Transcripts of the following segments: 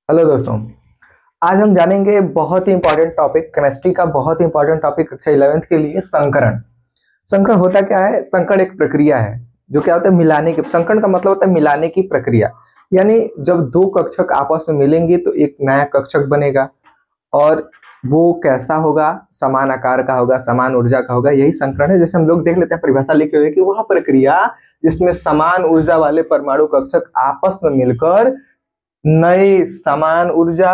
Hello दोस्तों। आज हम जानेंगे बहुत ही इंपॉर्टेंट टॉपिक, केमिस्ट्री का बहुत ही इंपॉर्टेंट टॉपिक कक्षा 11th के लिए, संकरण। संकरण होता क्या है? संकरण एक प्रक्रिया है जो क्या होता है, मिलाने की। संकरण का मतलब होता है मिलाने की प्रक्रिया। यानी जब दो कक्षक आपस में मिलेंगे तो एक नया कक्षक बनेगा और वो कैसा होगा? समान आकार का होगा, समान ऊर्जा का होगा, यही संकरण है। जैसे हम लोग देख लेते हैं परिभाषा लिखे हुए कि वह प्रक्रिया जिसमें समान ऊर्जा वाले परमाणु कक्षक आपस में मिलकर नए समान ऊर्जा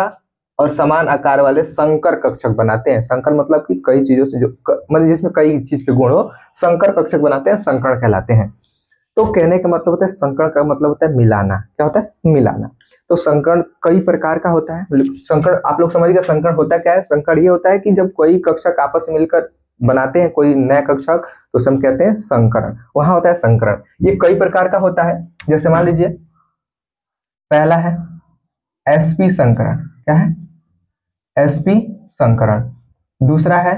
और समान आकार वाले संकर कक्षक बनाते हैं। संकर मतलब कि कई चीजों से जो मतलब जिसमें कई चीज के गुण हो, संकर कक्षक बनाते हैं, संकरण कहलाते हैं। तो कहने का मतलब होता है, संकरण का मतलब होता है मिलाना। क्या होता है? मिलाना। तो संकरण कई प्रकार का होता है। संकरण आप लोग समझिएगा, संकरण होता क्या है? संकरण ये होता है कि जब कोई कक्षक आपस में मिलकर बनाते हैं कोई नया कक्षक, तो उसे हम कहते हैं संकरण। वहां होता है संकरण। ये कई प्रकार का होता है। जैसे मान लीजिए, पहला है sp संकरण। क्या है? sp संकरण। दूसरा है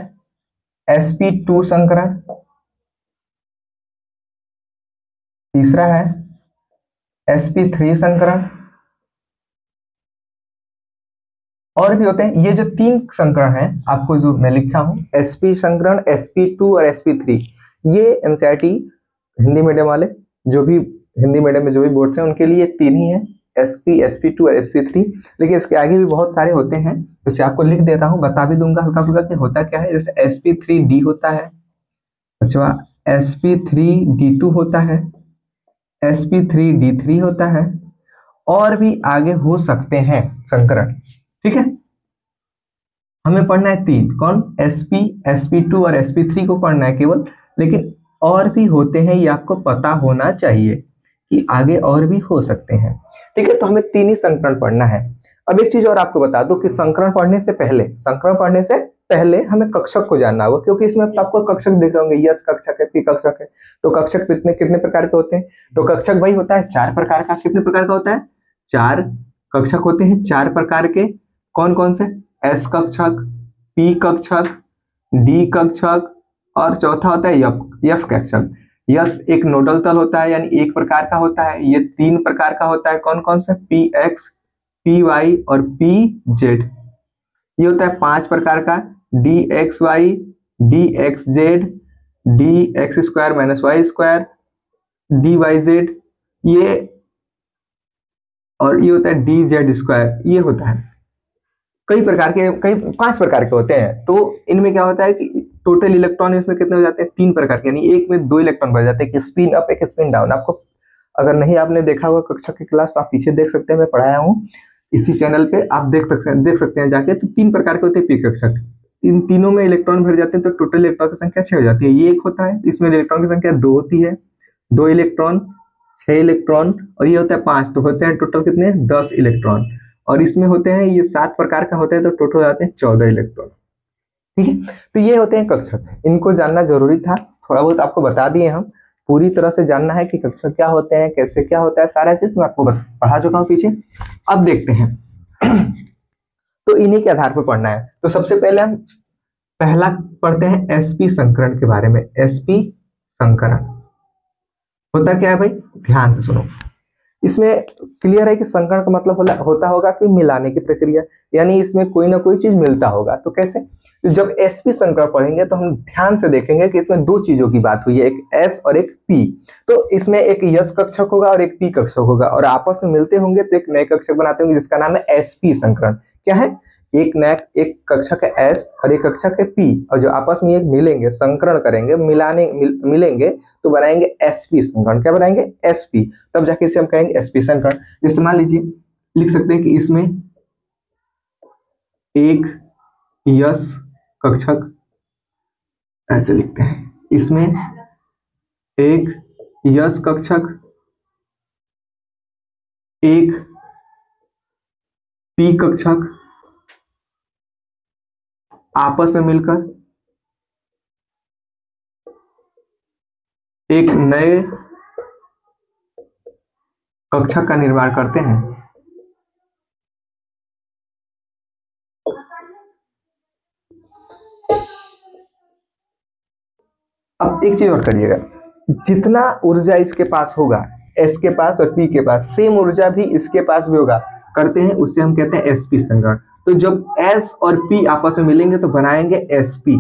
sp2 संकरण। तीसरा है sp3 संकरण। और भी होते हैं। ये जो तीन संकरण हैं आपको जो मैं लिखा हूं, sp संकरण, sp2 और sp3, ये एनसीईआरटी हिंदी मीडियम वाले, जो भी हिंदी मीडियम में जो भी बोर्ड्स हैं उनके लिए तीन ही है, sp, sp2 और sp3। लेकिन इसके आगे भी बहुत सारे होते हैं, जैसे आपको लिख देता हूं, बता भी दूंगा हल्का फुल्का कि होता क्या है। जैसे sp3d होता है, अच्छा sp3d2 होता है, sp3d3 होता है, और भी आगे हो सकते हैं संकरण। ठीक है, हमें पढ़ना है तीन। कौन? sp, sp2 और sp3 को पढ़ना है केवल। लेकिन और भी होते हैं, ये आपको पता होना चाहिए कि आगे और भी हो सकते हैं। ठीक है, तो हमें तीन ही संकरण पढ़ना है। अब एक चीज और आपको बता दूं कि संकरण पढ़ने से पहले हमें कक्षक को जानना होगा, क्योंकि इसमें आपको कक्षक दिख रहे होंगे, यस कक्षक है, पी कक्षक है। तो कक्षक कितने कितने प्रकार के होते हैं? तो कक्षक भाई होता है चार प्रकार का। कितने प्रकार का होता है? चार कक्षक होते हैं, चार प्रकार के। कौन कौन से? एस कक्षक, पी कक्षक, डी कक्षक, और चौथा होता है यफ कक्षक। यस एक नोडल तल होता है, यानी एक प्रकार का होता है। ये तीन प्रकार का होता है। कौन कौन से? पी एक्स, पी वाई और पी जेड। ये होता है पांच प्रकार का। D X Y, D X Z, D X square minus Y square, D Y Z, ये, और ये होता है डी जेड स्क्वायर। ये होता है कई प्रकार के, कई पांच प्रकार के होते हैं। तो इनमें क्या होता है कि टोटल इलेक्ट्रॉन इसमें कितने हो जाते हैं? तीन प्रकार के, यानी एक में दो इलेक्ट्रॉन बढ़ जाते हैं, एक स्पिन अप एक स्पिन डाउन। आपको अगर नहीं आपने देखा हुआ कक्षा की क्लास, तो आप पीछे देख सकते हैं, मैं पढ़ाया हूँ इसी चैनल पे, आप देख सकते हैं जाके। तो तीन प्रकार के होते हैं पी कक्षक। इन तीनों में इलेक्ट्रॉन भर जाते हैं, तो टोटल इलेक्ट्रॉन की संख्या 6 हो जाती है। ये एक होता है, इसमें इलेक्ट्रॉन की संख्या 2 होती है, 2 इलेक्ट्रॉन, 6 इलेक्ट्रॉन, और ये होता है 5, तो होते हैं टोटल कितने? 10 इलेक्ट्रॉन। और इसमें होते हैं ये 7 प्रकार का होता है, तो टोटल आते हैं 14 इलेक्ट्रॉन। ठीक है, तो ये होते हैं कक्षक। इनको जानना जरूरी था, थोड़ा बहुत आपको बता दिए हम। पूरी तरह से जानना है कि कक्षक क्या होते हैं, कैसे क्या होता है, सारा चीज मैं आपको पढ़ा चुका हूं पीछे। अब देखते हैं तो इन्हीं के आधार पर पढ़ना है। तो सबसे पहले हम पहला पढ़ते हैं sp संकरण के बारे में। sp संकरण होता क्या है भाई? ध्यान से सुनो। इसमें क्लियर है कि संकरण का मतलब होता होगा कि मिलाने की प्रक्रिया, यानी इसमें कोई ना कोई चीज मिलता होगा। तो कैसे? तो जब sp संकरण पढ़ेंगे तो हम ध्यान से देखेंगे कि इसमें दो चीजों की बात हुई है, एक s और एक p। तो इसमें एक यस कक्षक होगा और एक p कक्षक होगा, और आपस में मिलते होंगे तो एक नए कक्षक बनाते होंगे, जिसका नाम है sp संकरण। क्या है? एक कक्षक है s और एक कक्षक है p, और जो आपस में एक मिलेंगे, संकरण करेंगे, मिलेंगे तो बनाएंगे sp संकरण। क्या बनाएंगे? sp। तब जाके इसे हम कहेंगे sp संकरण। जैसे मान लीजिए, लिख सकते हैं कि इसमें एक यस कक्षक, ऐसे लिखते हैं, इसमें एक यस कक्षक, एक पी कक्षक आपस में मिलकर एक नए कक्षक का निर्माण करते हैं। अब एक चीज और करिएगा, जितना ऊर्जा इसके पास होगा, एस के पास और पी के पास, सेम ऊर्जा भी इसके पास भी होगा। करते हैं उससे हम कहते हैं sp संकरण। तो जब s और p आपस में मिलेंगे तो बनाएंगे sp,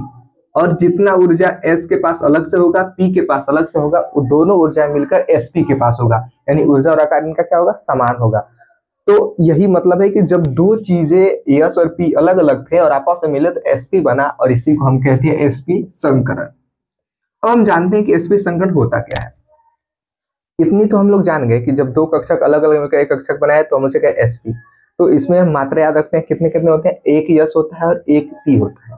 और जितना ऊर्जा s के पास अलग से होगा p के पास अलग से होगा वो दोनों ऊर्जाएं मिलकर sp के पास होगा, यानी ऊर्जा और आकार इनका क्या होगा, समान होगा। तो यही मतलब है कि जब दो चीजें s और p अलग अलग थे और आपस में मिले तो sp बना, और इसी को हम कहते हैं sp संकरण। अब हम जानते हैं कि sp संकरण होता क्या है। इतनी तो हम लोग जान गए कि जब दो कक्षक अलग अलग मिलकर एक कक्षक बनाए तो हम उसे कहें sp। तो इसमें हम मात्रा याद रखते हैं कितने कितने होते हैं, एक यस होता है और एक p होता है।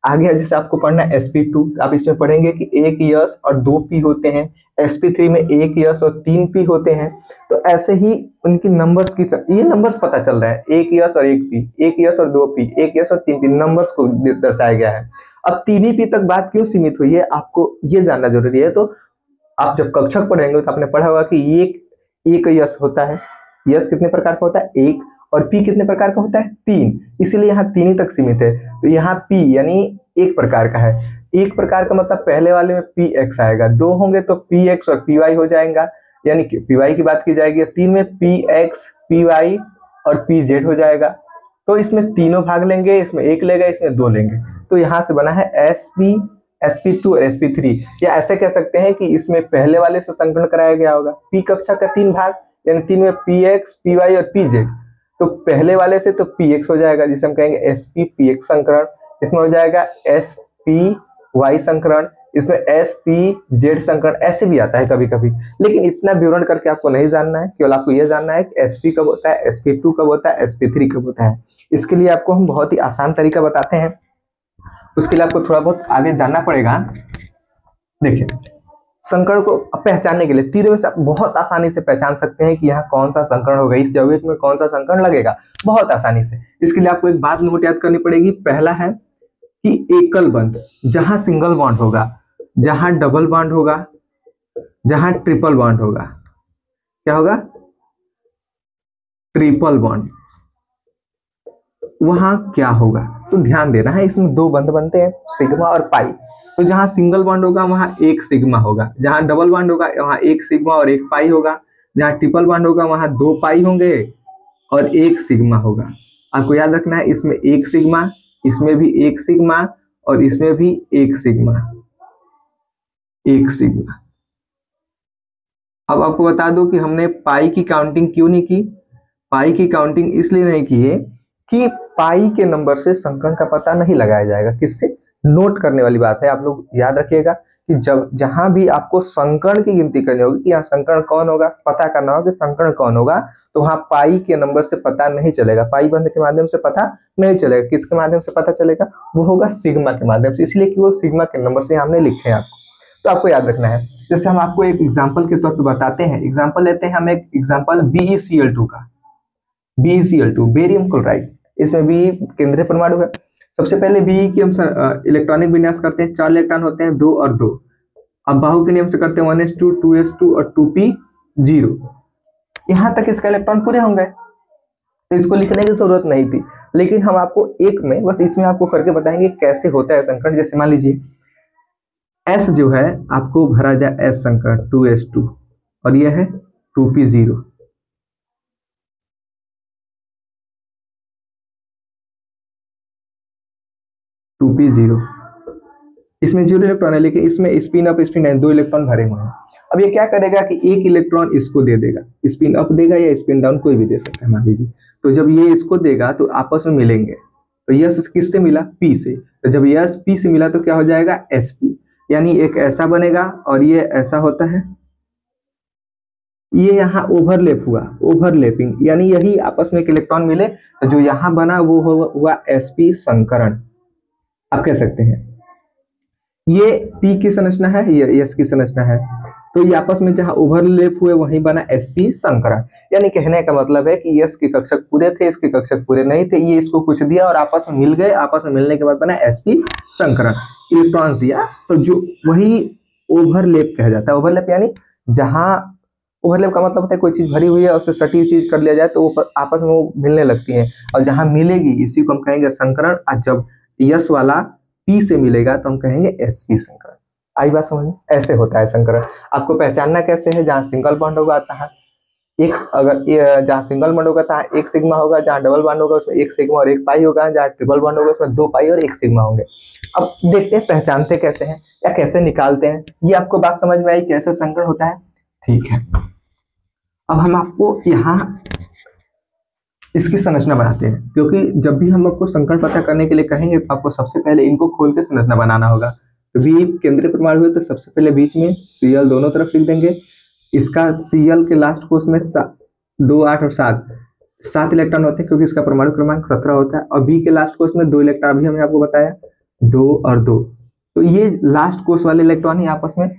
आगे जैसे आपको पढ़ना है sp2, आप इसमें पढ़ेंगे कि एक यस और दो p होते हैं, sp3 में एक यस और तीन p होते हैं। तो ऐसे ही उनकी नंबर्स की ये नंबर्स पता चल रहा है, एक यस और एक p, एक यस और दो p, एक यस और तीन p, नंबर्स को दर्शाया गया है। अब तीन ही p तक बात क्यों सीमित हुई है आपको ये जानना जरूरी है। तो आप जब कक्षक पढ़ेंगे तो आपने पढ़ा होगा कि एक यस होता है, यस कितने प्रकार का होता है, एक, और p कितने प्रकार का होता है, तीन, इसीलिए यहाँ तीन ही तक सीमित है। तो यहाँ p यानी एक प्रकार का है, एक प्रकार का मतलब पहले वाले में px आएगा, दो होंगे तो px और py हो जाएगा, यानी कि py की बात की जाएगी, तीन में px py और pz हो जाएगा। तो इसमें तीनों भाग लेंगे, इसमें एक लेगा, इसमें दो लेंगे, तो यहाँ से बना है sp, sp2 और sp3। या ऐसे कह सकते हैं कि इसमें पहले वाले से संकलन कराया गया होगा, p कक्षा का तीन भाग, यानी तीन में px py और pz। तो पहले वाले से तो px हो जाएगा जिसे हम कहेंगे sp px संकरण, इसमें हो जाएगा spy संकरण, इसमें spz संकरण, ऐसे भी आता है कभी कभी। लेकिन इतना विवरण करके आपको नहीं जानना है, केवल आपको यह जानना है कि sp कब होता है, sp2 कब होता है, sp3 कब होता है। इसके लिए आपको हम बहुत ही आसान तरीका बताते हैं, उसके लिए आपको थोड़ा बहुत आगे जानना पड़ेगा। देखिए, संकरण को पहचानने के लिए तीर में से आप बहुत आसानी से पहचान सकते हैं कि यहाँ कौन सा संकरण होगा, इस यौगिक में कौन सा संकरण लगेगा, बहुत आसानी से। इसके लिए आपको एक बात नोट याद करनी पड़ेगी। पहला है कि एकल बंध, जहां सिंगल बॉन्ड होगा, जहां डबल बॉन्ड होगा, जहां ट्रिपल बॉन्ड होगा, क्या होगा, ट्रिपल बॉन्ड, वहां क्या होगा। तो ध्यान देना है, इसमें दो बंध बनते हैं, सिग्मा और पाई। तो जहां सिंगल बॉन्ड होगा वहां एक सिग्मा होगा, जहां डबल बॉन्ड होगा वहां एक सिग्मा और एक पाई होगा, जहां ट्रिपल बॉन्ड होगा वहां दो पाई होंगे और एक सिग्मा होगा। आपको याद रखना है, इसमें एक सिग्मा, इसमें भी एक सिग्मा और इसमें भी एक सिग्मा, एक सिग्मा। अब आपको बता दूं कि हमने पाई की काउंटिंग क्यों नहीं की। पाई की काउंटिंग इसलिए नहीं की है कि पाई के नंबर से संकरण का पता नहीं लगाया जाएगा। किससे, नोट करने वाली बात है, आप लोग याद रखिएगा कि जब जहां भी आपको संकरण की गिनती करनी होगी कि यहाँ संकरण कौन होगा, पता करना होगा कि संकरण कौन होगा, तो वहां पाई के नंबर से पता नहीं चलेगा, पाई बंध के माध्यम से पता नहीं चलेगा। किसके माध्यम से पता चलेगा, वो होगा सिग्मा के माध्यम से, इसलिए कि वो सिग्मा के नंबर से हमने लिखे हैं आपको। तो आपको याद रखना है। जैसे हम आपको एक एग्जाम्पल के तौर पर बताते हैं, एग्जाम्पल लेते हैं हम एक एग्जाम्पल BeCl2 का, BeCl2 बेरियम क्लोराइड, इसमें भी केंद्रीय परमाणु है। सबसे पहले बी की हम इलेक्ट्रॉनिक विन्यास करते हैं, 4 इलेक्ट्रॉन होते हैं, 2 और 2। अब बाहु के नियम से करते हैं 1s2 2s2 और 2p0। यहां तक इसका इलेक्ट्रॉन पूरे होंगे, तो इसको लिखने की जरूरत नहीं थी, लेकिन हम आपको एक में बस इसमें आपको करके बताएंगे कैसे होता है संकरण। जैसे मान लीजिए S जो है आपको भरा जाए S संकरण 2s2 और यह है 2p0। इसमें 0 इलेक्ट्रॉन है, लेकिन इसमें spin up spin down 2 electron भरे हुए हैं। अब ये क्या करेगा कि एक इलेक्ट्रॉन इसको दे देगा, स्पिन अप देगा या स्पिन डाउन कोई भी दे सकता है मान लीजिए। तो जब ये इसको देगा तो आपस में मिलेंगे, तो यस किससे मिला, P से। तो जब यस P से मिला तो क्या हो जाएगा, Sp, यानी एक ऐसा बनेगा और ये ऐसा होता है, ये यहाँ ओवरलैप हुआ, ओवरलैपिंग, यानी यही आपस में एक इलेक्ट्रॉन मिले तो जो यहाँ बना वो हुआ sp संकरण। आप कह सकते हैं ये P की संरचना है, ये S की संरचना है, तो ये आपस में जहां ओवरलैप हुए वहीं बना sp संकरण। यानी कहने का मतलब है कि S के कक्षक पूरे थे, इसके कक्षक पूरे नहीं थे, ये इसको कुछ दिया और आपस में मिल गए, आपस में मिलने के बाद बना sp संकरण, इलेक्ट्रॉन्स दिया, तो जो वही ओवरलैप कहा जाता है। ओवरलैप यानी जहां ओवरलैप का मतलब होता है कोई चीज भरी हुई है और उससे सटी हुई चीज कर लिया जाए तो वो आपस में वो मिलने लगती है, और जहां मिलेगी इसी को हम कहेंगे संकरण। और जब यस वाला P से मिलेगा तो हम कहेंगे sp संकरण। आई बात समझ में, ऐसे होता है संकरण। आपको पहचानना कैसे है, जहां सिंगल बॉन्ड होगा तहां एक अगर जहाँ सिंगल बॉन्ड होगा तहाँ एक सिग्मा होगा, जहाँ डबल बॉन्ड होगा उसमें एक सिग्मा और एक पाई होगा, जहाँ ट्रिपल बॉन्ड होगा उसमें दो पाई और एक सिग्मा होंगे। अब देखते हैं पहचानते कैसे हैं या कैसे निकालते हैं। ये आपको बात समझ में आई कैसे संकरण होता है? ठीक है, अब हम आपको यहाँ इसकी संरचना बनाते हैं, क्योंकि जब भी हम आपको संकरण पता करने के लिए कहेंगे तो आपको सबसे पहले इनको खोल के संरचना बनाना होगा। तो V केंद्रीय परमाणु है तो सबसे पहले बीच में Cl दोनों तरफ लिख देंगे। इसका Cl के लास्ट कोष में 2, 8 और 7 इलेक्ट्रॉन होते हैं, क्योंकि इसका परमाणु क्रमांक 17 होता है। और B के लास्ट कोष में 2 इलेक्ट्रॉन, अभी हमने आपको बताया 2 और 2। तो ये लास्ट कोष वाले इलेक्ट्रॉन ही आपस में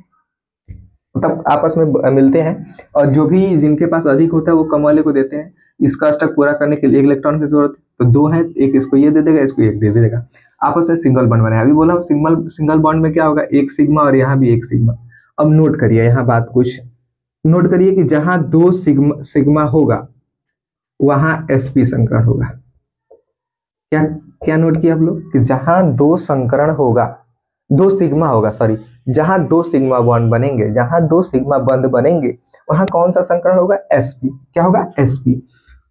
तब आपस में मिलते हैं, और जो भी जिनके पास अधिक होता है वो कम वाले को देते हैं। इसका अष्टक पूरा करने के लिए एक इलेक्ट्रॉन की जरूरत है, तो 2 है, एक इसको ये दे देगा, इसको एक दे देगा, आपस में सिंगल बॉन्ड बनाया। अभी बोला सिंगल बॉन्ड में क्या होगा, एक सिग्मा और यहाँ भी एक सिग्मा। अब नोट करिए यहाँ बात कुछ नोट करिए कि जहां 2 सिग्मा होगा वहां sp संकरण होगा। क्या क्या नोट किया आप लोग कि जहां 2 संकरण होगा, 2 सिग्मा होगा, सॉरी, जहां 2 सिग्मा बॉन्ड बनेंगे, जहां 2 सिग्मा बंध बनेंगे वहां कौन सा संकरण होगा, sp। क्या होगा, sp।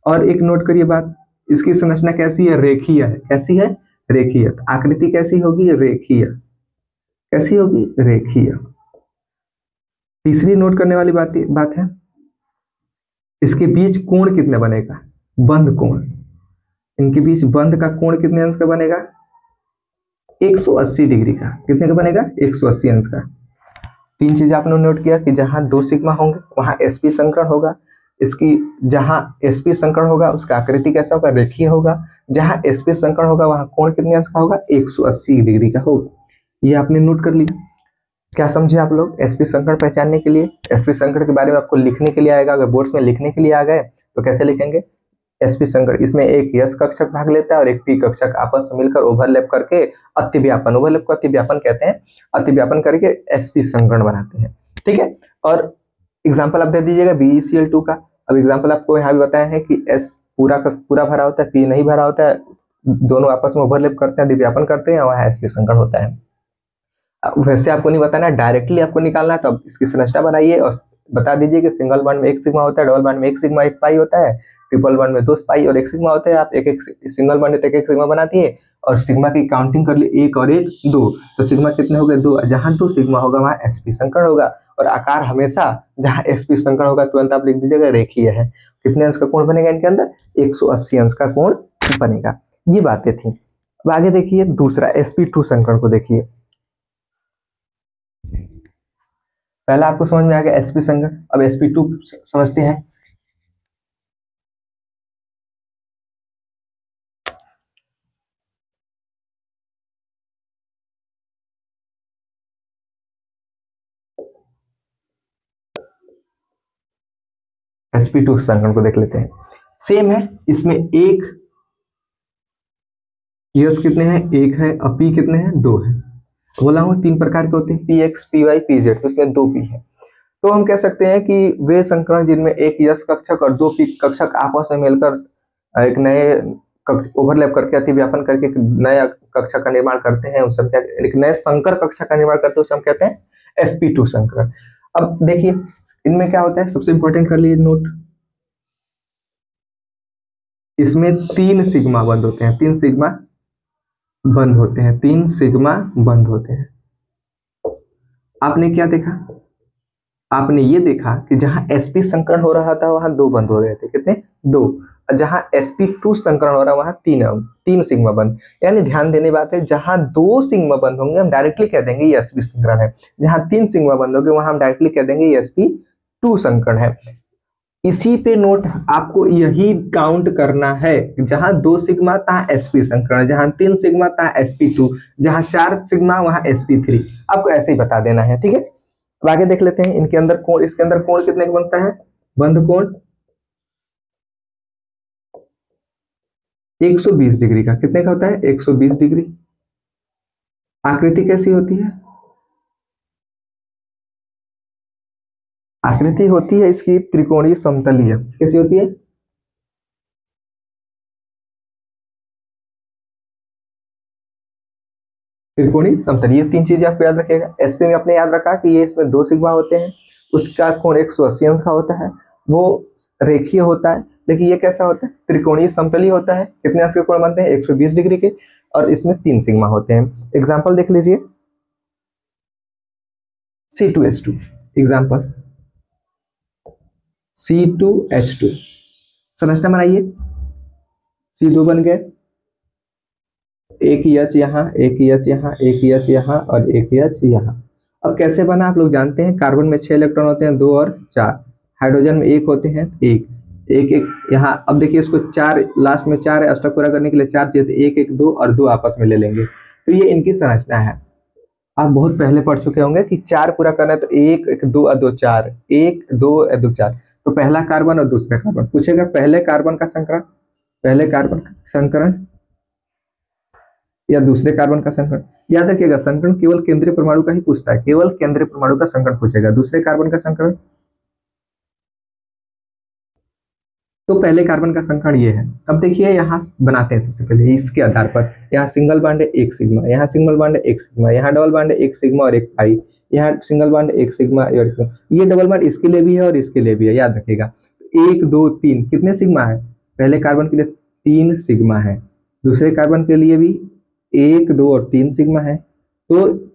और एक नोट करिए बात, इसकी संरचना कैसी है, रेखीय है। कैसी है, रेखीय। आकृति कैसी होगी, रेखीय। कैसी होगी, रेखीय। तीसरी नोट करने वाली बात है, इसके बीच कोण कितने बनेगा, बंध कोण। इनके बीच बंध का कोण कितने अंश का बनेगा, 180 डिग्री का। कितने का बनेगा, 180 अंश का। 3 चीज आपने नोट किया कि जहां 2 सिग्मा होंगे वहां sp संकरण होगा। इसकी जहां sp संकरण होगा उसका आकृति कैसा होगा, रेखीय होगा। जहां sp संकरण होगा वहां कोण कितने अंश का होगा, 180 डिग्री का होगा। ये आपने नोट कर लिया। क्या समझे आप लोग, sp संकरण पहचानने के लिए, sp संकरण के बारे में आपको लिखने के लिए आएगा। अगर बोर्ड्स में लिखने के लिए आ गए तो कैसे लिखेंगे, sp संकरण, इसमें एक यस कक्षक भाग लेता है और एक p कक्षक आपस में मिलकर ओवरलैप करके अतिव्यापन, ओवरलैप को अतिव्यापन कहते हैं, अतिव्यापन करके sp संकरण बनाते हैं। ठीक है, और एग्जांपल आप दे दीजिएगा BeCl2 का। अब एग्जांपल आपको यहाँ भी बताया है कि S पूरा का पूरा भरा होता है, P नहीं भरा होता है, दोनों आपस में ओवरलैप करते हैं, अतिव्यापन करते हैं, वहाँ sp संकरण होता है। वैसे आपको नहीं बताना, डायरेक्टली आपको निकालना है, तो अब इसकी संरचना बनाइए और बता दीजिए कि सिंगल बॉन्ड में एक सिग्मा होता है, डबल बॉन्ड में एक सिग्मा एक पाई होता है, ट्रिपल बॉन्ड में 2 पाई और एक सिग्मा होता है। आप एक एक सिंगल बॉन्ड में एक सिग्मा बनाती है और सिग्मा की काउंटिंग कर ली, 1 और 1 2, तो सिग्मा कितने हो गए, 2। जहां 2 सिग्मा होगा वहां sp संकरण होगा, और आकार हमेशा जहां sp संकरण होगा तुरंत आप लिख दीजिएगा रेखीय है। कितने अंश का कोण बनेगा इनके अंदर, 180 अंश का कोण बनेगा। ये बातें थी। अब आगे देखिए दूसरा sp2 संकरण को देखिए। पहला आपको समझ में आ गया sp संकरण, अब sp2 समझते हैं। sp2 संकरण को देख लेते हैं। सेम है, इसमें एक यस कितने हैं, 1 है, और p कितने हैं, 2 है। बोला हूं 3 प्रकार के होते हैं, px py pz, तो इसमें 2 p है। तो हम कह सकते हैं कि वे संकरण जिनमें एक यस कक्षक और 2 p कक्षक आपस में मिलकर एक नए ओवरलैप करके अतिव्यापन करके एक नया कक्षा का निर्माण करते हैं, उस एक नए संकर कक्षा का निर्माण करते हैं, उसे हम कहते हैं sp2 संकरण। अब देखिए इनमें क्या होता है, सबसे इंपॉर्टेंट कर लीजिए नोट, इसमें 3 सिग्मा बंद होते हैं, 3 सिग्मा बंद होते हैं, 3 सिग्मा बंद होते हैं। आपने क्या देखा, आपने ये देखा कि जहां sp संकरण हो रहा था वहां 2 बंद हो रहे थे, कितने, 2। जहां sp2 संकरण हो रहा है वहां 3 सिग्मा बंद। यानी ध्यान देने बात है, जहां 2 सिग्मा बंद होंगे हम डायरेक्टली कह देंगे ये sp संकरण है, जहां 3 सिग्मा बंद होंगे वहां हम डायरेक्टली कह देंगे ये sp2 संकरण है। इसी पे नोट आपको यही काउंट करना है, जहां 2 सिग्मा तहां sp संकरण, जहां 3 सिग्मा तहां sp2, जहां 4 सिग्मा वहां sp3, आपको ऐसे ही बता देना है। ठीक है, अब आगे देख लेते हैं इनके अंदर कोण, इसके अंदर कोण कितने का बनता है, बंध कोण 120 डिग्री का। कितने का होता है, 120 डिग्री। आकृति कैसी होती है, आकृति होती है इसकी त्रिकोणीय समतलीय। कैसी होती है, त्रिकोणीय समतलीय। 3 चीजें आपको याद रखिएगा। sp में आपने याद रखा कि ये इसमें 2 सिग्मा होते हैं, उसका कोण 180 अंश का होता है। वो रेखीय होता है, लेकिन ये कैसा होता है, त्रिकोणीय समतलीय होता है। कितने अंश के कोण बनते हैं, 120 डिग्री के, और इसमें 3 सिग्मा होते हैं। एग्जाम्पल देख लीजिए, C2H2, एग्जाम्पल C2H2, संरचना बनाइए, C2 बन गए, एक H यहाँ, एक H यहाँ, एक H यहाँ और एक H यहाँ। अब कैसे बना आप लोग जानते हैं, कार्बन में 6 इलेक्ट्रॉन होते हैं, 2 और 4, हाइड्रोजन में 1 होते हैं, एक एक एक यहाँ। अब देखिए इसको 4, लास्ट में 4 है, अष्टक पूरा करने के लिए 4 चाहिए, तो 1 1 2 और 2 आपस में ले लेंगे, तो ये इनकी संरचना है। आप बहुत पहले पढ़ चुके होंगे कि 4 पूरा करना है तो 1 1 2 और 2 4, 1 2 2 4, तो पहला कार्बन और दूसरा कार्बन पूछेगा, पहले कार्बन का संकरण, पहले कार्बन का संकरण या दूसरे कार्बन का संकरण। याद रखिएगा संकरण केवल केंद्रीय परमाणु का ही पूछता है, केवल केंद्रीय परमाणु का संकरण पूछेगा। दूसरे कार्बन का संकरण, तो पहले कार्बन का संकरण ये है। अब देखिए यहाँ बनाते हैं सबसे पहले इसके आधार पर, यहाँ सिंगल बॉन्ड है 1 सिग्मा, यहाँ सिंगल बॉन्ड है 1 सिग्मा, यहाँ डबल बॉन्ड है 1 सिग्मा और 1 पाई, यहाँ सिंगल बॉन्ड 1 सिग्मा और ये डबल बॉन्ड इसके लिए भी है और इसके लिए भी है, याद रखिएगा। 1 2 3 कितने सिग्मा है, पहले कार्बन के लिए 3 सिग्मा है, दूसरे कार्बन के लिए भी 1 2 और 3 सिग्मा है। तो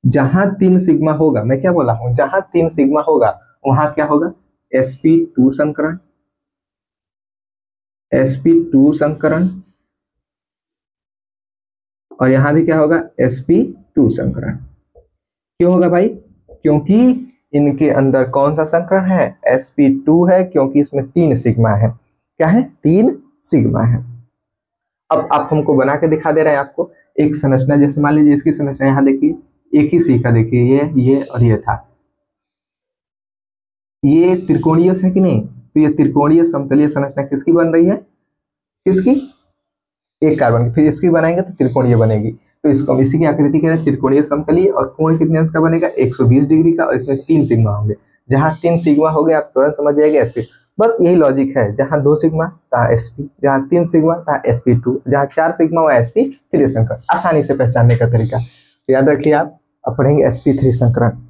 जहां 3 सिग्मा होगा, मैं क्या बोला हूं, जहां 3 सिग्मा होगा वहां क्या होगा, sp2 संकरण, sp2 संकरण, और यहां भी क्या होगा, sp2 संकरण। क्यों होगा भाई, क्योंकि इनके अंदर कौन सा संकरण है, sp2 है, क्योंकि इसमें 3 सिग्मा है। क्या है, 3 सिग्मा है। अब आप हमको बना के दिखा दे रहे हैं आपको एक संरचना, जैसे मान लीजिए इसकी संरचना यहाँ देखिए, एक ही सीखा, देखिए ये और ये था, ये त्रिकोणीय है कि नहीं, तो ये त्रिकोणीय समतलीय संरचना किसकी बन रही है, किसकी, एक कार्बन की, फिर इसकी बनाएंगे तो त्रिकोणीय बनेगी। तो इसको हम इसी की आकृति कह रहे हैं त्रिकोणीय समतलीय, और कोण कितने अंश का बनेगा, 120 डिग्री का, और इसमें 3 सिग्मा होंगे। जहां 3 सिग्मा हो गए आप तुरंत समझ जाएंगे sp, बस यही लॉजिक है, जहां 2 सिग्मा तहाँ sp, जहां 3 सिग्मा तहाँ sp2, जहां 4 सिग्मा वहां sp3 संकरण, आसानी से पहचानने का तरीका। तो याद रखिए आप, अब पढ़ेंगे sp3 संकरण।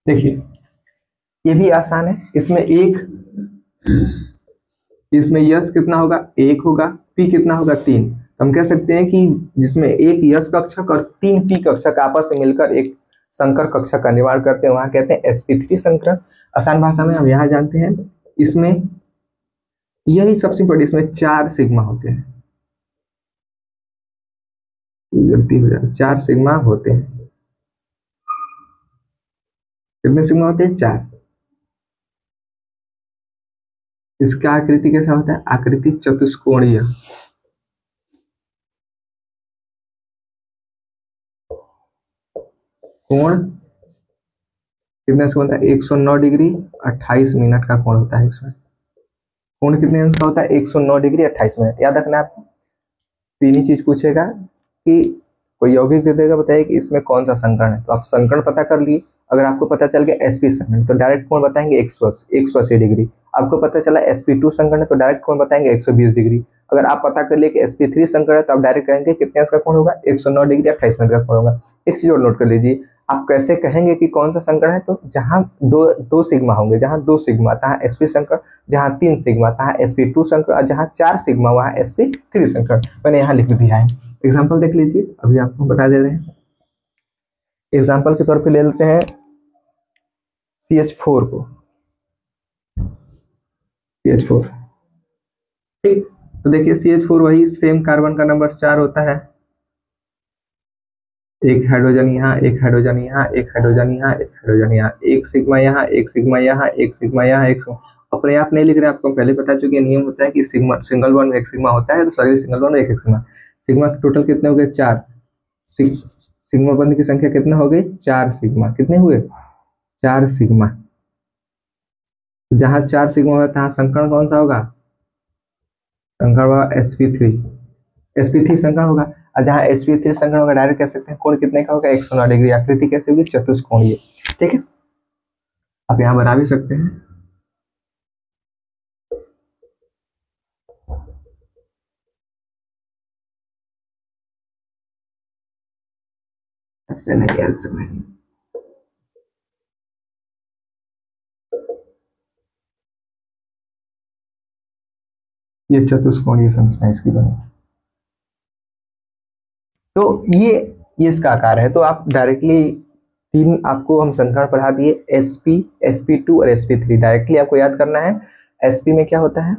देखिए ये भी आसान है, इसमें यश कितना होगा, 1 होगा, पी कितना होगा, 3। हम कह सकते हैं कि जिसमें एक यश कक्षक और 3 पी कक्षक आपस में मिलकर एक संकर कक्षक का निर्माण करते हैं, वहां कहते हैं sp3 संकरण। आसान भाषा में हम यहाँ जानते हैं, इसमें यही सबसे बड़ी, इसमें 4 सिग्मा होते हैं, गलती हो जाए, 4 सिग्मा होते हैं। कितने सिग्मा होते हैं, 4। इसका आकृति कैसा होता है, आकृति चतुष्कोणीय, कोण कितने से बनता है, 109 डिग्री 28 मिनट का कोण होता है इसमें। कोण कितने अंश का होता है, 109 डिग्री 28 मिनट। याद रखना आप, तीन ही चीज पूछेगा कि कोई यौगिक दे देगा, बताइए कि इसमें कौन सा संकरण है, तो आप संकरण पता कर लिए। अगर आपको पता चल गया sp संकरण तो डायरेक्ट कोण बताएंगे 180 डिग्री। आपको पता चला sp2 संकरण है तो डायरेक्ट कोण बताएंगे 120 डिग्री। अगर आप पता कर लिए कि sp3 संकरण है तो आप डायरेक्ट कहेंगे कितने अंश का कोण होगा, 109 डिग्री 28 मिनट का कोण होगा। एक चीज और नोट कर लीजिए, आप कैसे कहेंगे कि कौन सा संकरण है, तो जहां दो सिग्मा होंगे, जहां 2 सिग्मा तहाँ sp संकरण, जहां 3 सिग्मा तहाँ sp2 संकरण, और जहां 4 सिग्मा वहां sp3 संकरण। मैंने यहाँ लिख दिया है। एग्जाम्पल देख लीजिए, अभी आपको बता दे रहे हैं। एग्जाम्पल के तौर पे ले लेते हैं CH4 को, CH4, ठीक। तो देखिए CH4 वही सेम कार्बन का नंबर 4 होता है, एक हाइड्रोजन यहाँ, एक हाइड्रोजन यहाँ, एक हाइड्रोजन यहाँ, एक हाइड्रोजन यहाँ, एक सिग्मा यहाँ, एक सिग्मा यहाँ, एक सिग्मा यहाँ, एक अपने आप नहीं लिख रहे, आपको पहले बता चुके नियम होता है कि सिग्मा सिंगल बॉन्ड में एक सिग्मा होता है, तो सभी सिंगल बॉन्ड में एक सिग्मा। सिग्मा टोटल कितने हो गए, 4। सिग्मा बंध की संख्या कितने हो गई, 4 सिग्मा। कितने हुए, 4 सिग्मा। जहां 4 सिग्मा होगा तहां संकरण कौन सा होगा? संकरण होगा sp3। sp3 संकरण होगा। और जहां sp3 संकरण होगा डायरेक्ट कह सकते हैं कोण कितने का होगा? 109 डिग्री। आकृति कैसे होगी? चतुष्कोणीय। ठीक है, आप यहाँ बना भी सकते हैं। ऐसे नहीं, ऐसे नहीं। ये चतुष्कोणीय संरचना इसकी बनी। तो ये इसका आकार है। तो आप डायरेक्टली तीन आपको हम संकरण पढ़ा दिए, sp, sp2 और sp3। डायरेक्टली आपको याद करना है। sp में क्या होता है?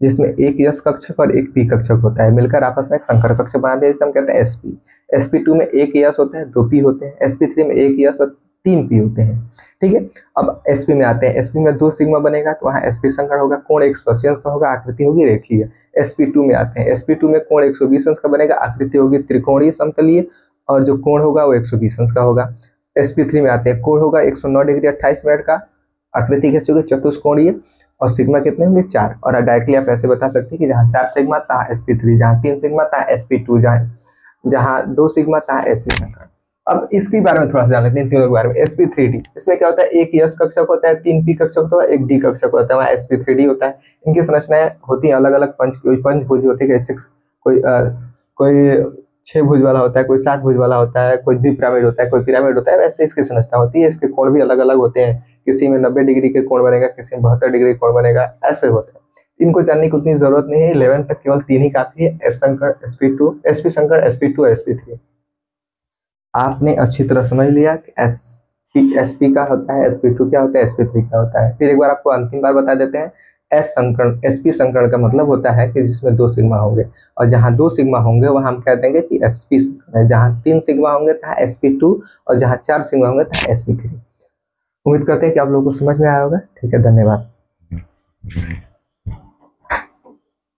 जिसमें एक यस कक्षक और एक पी कक्षक होता है, मिलकर आपस में एक संकर कक्षक बना दे, जिसे हम कहते हैं sp। sp2 में एक यस होता है, 2 पी होते हैं। sp3 में एक यस और 3 पी होते हैं। ठीक है, अब sp में आते हैं। sp में 2 सिग्मा बनेगा तो वहाँ sp संकरण होगा, कोण 180 अंश का होगा, आकृति होगी रेखीय। sp2 में आते हैं। sp2 में कोण 120 अंश का बनेगा, आकृति होगी त्रिकोणीय समतलीय, और जो कोण होगा वो 120 अंश का होगा। sp3 में आते हैं। कोण होगा 109 डिग्री 28 मिनट का, आकृति कैसे होगी? चतुष्कोणीय, और सिग्मा कितने होंगे? 4। और डायरेक्टली आप ऐसे बता सकते हैं कि जहाँ 4 सिग्मा तहाँ sp3, जहाँ 3 सिग्मा तहाँ sp2, जहाँ 2 सिग्मा तहाँ sp संकरण। अब इसके बारे में थोड़ा सा जान लेते हैं, तीनों के बारे में। sp3d, इसमें क्या होता है? एक यस कक्षक होता है, 3 पी कक्षक होता है, एक डी कक्षक होता है, वहाँ sp3d होता है। इनकी संरचनाएं होती हैं अलग अलग, पंचभुज होती है, कोई 6 भुज वाला होता है, कोई 7 भुज वाला होता है, कोई द्विपिरामिड होता है, कोई पिरामिड होता है। वैसे इसकी संरचना होती है। इसके कोण भी अलग अलग होते हैं, किसी में 90 डिग्री के कोण बनेगा, किसी में 72 डिग्री कोण बनेगा, ऐसे होते हैं। इनको जानने की उतनी जरूरत नहीं है। 11 तक केवल 3 ही काफी है, एस संकरण, sp संकरण, sp2 और sp3। आपने अच्छी तरह समझ लिया कि sp का होता है, sp2 क्या होता है, sp3 क्या होता है। फिर एक बार आपको अंतिम बार बता देते हैं। sp संकरण का मतलब होता है कि जिसमें 2 सिग्मा होंगे, और जहां 2 सिग्मा होंगे वहां हम कह देंगे कि sp संकरण है। जहां 3 सिग्मा होंगे तहाँ sp2, और जहां 4 सिग्मा होंगे तहाँ sp3। उम्मीद करते हैं कि आप लोगों को समझ में आया होगा। ठीक है, धन्यवाद।